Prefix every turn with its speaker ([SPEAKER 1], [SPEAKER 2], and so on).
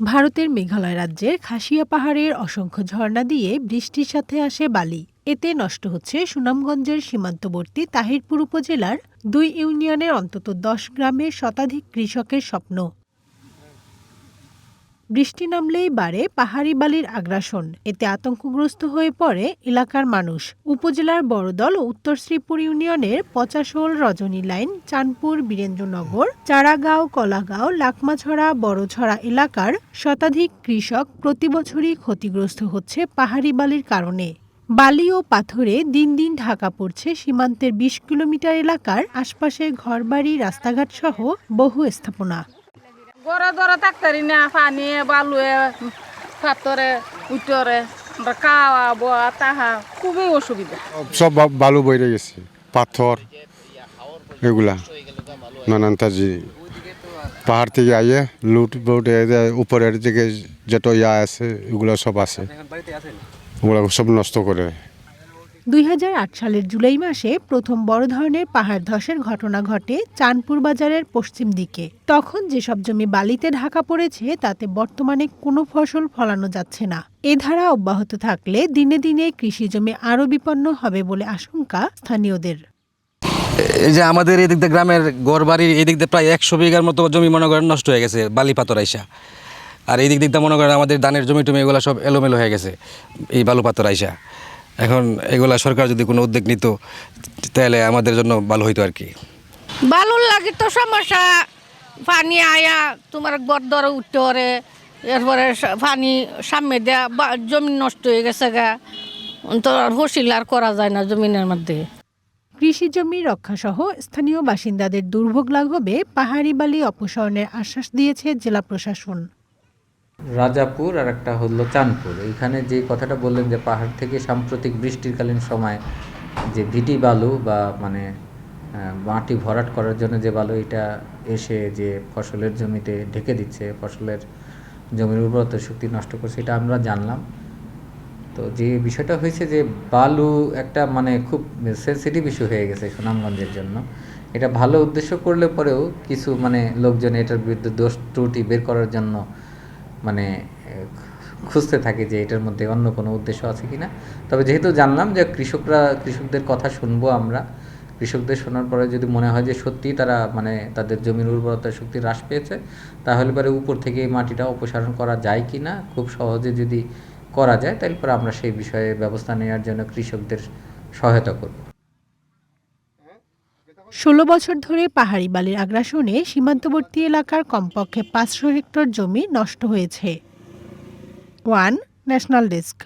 [SPEAKER 1] ভারতের মেঘালয় রাজ্যের খাসিয়া পাহাড়ের অসংখ্য ঝর্ণা দিয়ে বৃষ্টির সাথে আসে বালি। এতে নষ্ট হচ্ছে সুনামগঞ্জের সীমান্তবর্তী তাহিরপুর উপজেলার ২ ইউনিয়নের অন্তত ১০ গ্রামের শতাধিক কৃষকের স্বপ্ন। বৃষ্টি নামলেই বাড়ে পাহাড়ি বালির আগ্রাসন। এতে আতঙ্কগ্রস্ত হয়ে পড়ে এলাকার মানুষ। উপজেলার বড়দল ও উত্তর শ্রীপুর ইউনিয়নের পচাশোল, রজনী লাইন, চাঁদপুর, বীরেন্দ্রনগর, চারাগাঁও, কলাগাঁও, লাকমাছড়া, বড়ছড়া এলাকার শতাধিক কৃষক প্রতি বছরই ক্ষতিগ্রস্ত হচ্ছে পাহাড়ি বালির কারণে। বালি ও পাথরে দিন দিন ঢাকা পড়ছে সীমান্তের ২০ কিলোমিটার এলাকার আশপাশের ঘরবাড়ি, রাস্তাঘাট সহ বহু স্থাপনা।
[SPEAKER 2] গড়ে ধরে থাকতারি না, পানি বালুয়ে পাথরে উত্তরে খাওয়া বোয়া তাহা খুবই অসুবিধা।
[SPEAKER 3] সব বালু বইরে গেছে, পাথর এগুলা নানান তাজি পাহাড় থেকে আইয়ে লুট বুট উপরের দিকে যত আছে এগুলো সব আছে, ওগুলো সব নষ্ট করে।
[SPEAKER 1] ২০০৮ সালের জুলাই মাসে প্রথম বড় ধরনের পাহাড় ধসের ঘটনা ঘটে চাঁদপুর বাজারের পশ্চিম দিকে। তখন যেসব জমি বালিতে ঢাকা পড়েছে তাতে বর্তমানে কোনো ফসল ফলানো যাচ্ছে না। এ ধারা অব্যাহত থাকলে দিনে দিনে কৃষি জমি আরও বিপন্ন হবে বলে আশঙ্কা স্থানীয়দের।
[SPEAKER 4] এই যে আমাদের এদিক দিয়ে গ্রামের ঘরবাড়ির এদিক দিয়ে প্রায় ১০০ বিঘার মতো জমি মনে করেন নষ্ট হয়ে গেছে বালি পাথর আইসা। আর এই দিক দিয়ে মনে করেন আমাদের ধানের জমি টমি এগুলো সব এলোমেলো হয়ে গেছে এই বালু পাথর আইসা। এখন এগুলা সরকার যদি কোনো উদ্যোগ নিত তাহলে আমাদের জন্য ভালো হইতো আর কি।
[SPEAKER 2] বালুর লাগে তো সমস্যা, পানি আয়া তোমার গড় উঠতে পারে, এরপরে পানি সামনে দেয়া জমি নষ্ট হয়ে গেছে গা, তো আর ফসল আর করা যায় না জমিনের মধ্যে।
[SPEAKER 1] কৃষি জমি রক্ষাসহ স্থানীয় বাসিন্দাদের দুর্ভোগ লাঘবে পাহাড়ি বালি অপসারণের আশ্বাস দিয়েছে জেলা প্রশাসন।
[SPEAKER 5] রাজাপুর আর একটা হলো চাঁদপুর, এইখানে যে কথাটা বললেন যে পাহাড় থেকে সাম্প্রতিক বৃষ্টিরকালীন সময় যে ভিটি বালু বা মানে মাটি ভরাট করার জন্য যে বালু এটা এসে যে ফসলের জমিতে ঢেকে দিচ্ছে, ফসলের জমির উর্বরতা শক্তি নষ্ট করছে, এটা আমরা জানলাম। তো যে বিষয়টা হয়েছে যে বালু একটা মানে খুব সেন্সিটিভ ইস্যু হয়ে গেছে সুনামগঞ্জের জন্য। এটা ভালো উদ্দেশ্য করলে পরেও কিছু মানে লোকজন এটার বিরুদ্ধে দোষ ত্রুটি বের করার জন্য মানে খুঁজতে থাকে যে এটার মধ্যে অন্য কোনো উদ্দেশ্য আছে কিনা। তবে যেহেতু জানলাম যে কৃষকদের কথা শুনবো আমরা, কৃষকদের শোনার পরে যদি মনে হয় যে সত্যিই তারা মানে তাদের জমির উর্বরতা শক্তি হ্রাস পেয়েছে, তাহলে পরে উপর থেকে এই মাটিটা অপসারণ করা যায় কি না, খুব সহজে যদি করা যায় তাহলে পরে আমরা সেই বিষয়ে ব্যবস্থা নেওয়ার জন্য কৃষকদের সহায়তা করব।
[SPEAKER 1] ১৬ বছর ধরে পাহাড়ি বালির আগ্রাসনে সীমান্তবর্তী এলাকার কমপক্ষে ৫০০ হেক্টর জমি নষ্ট হয়েছে। One national desk.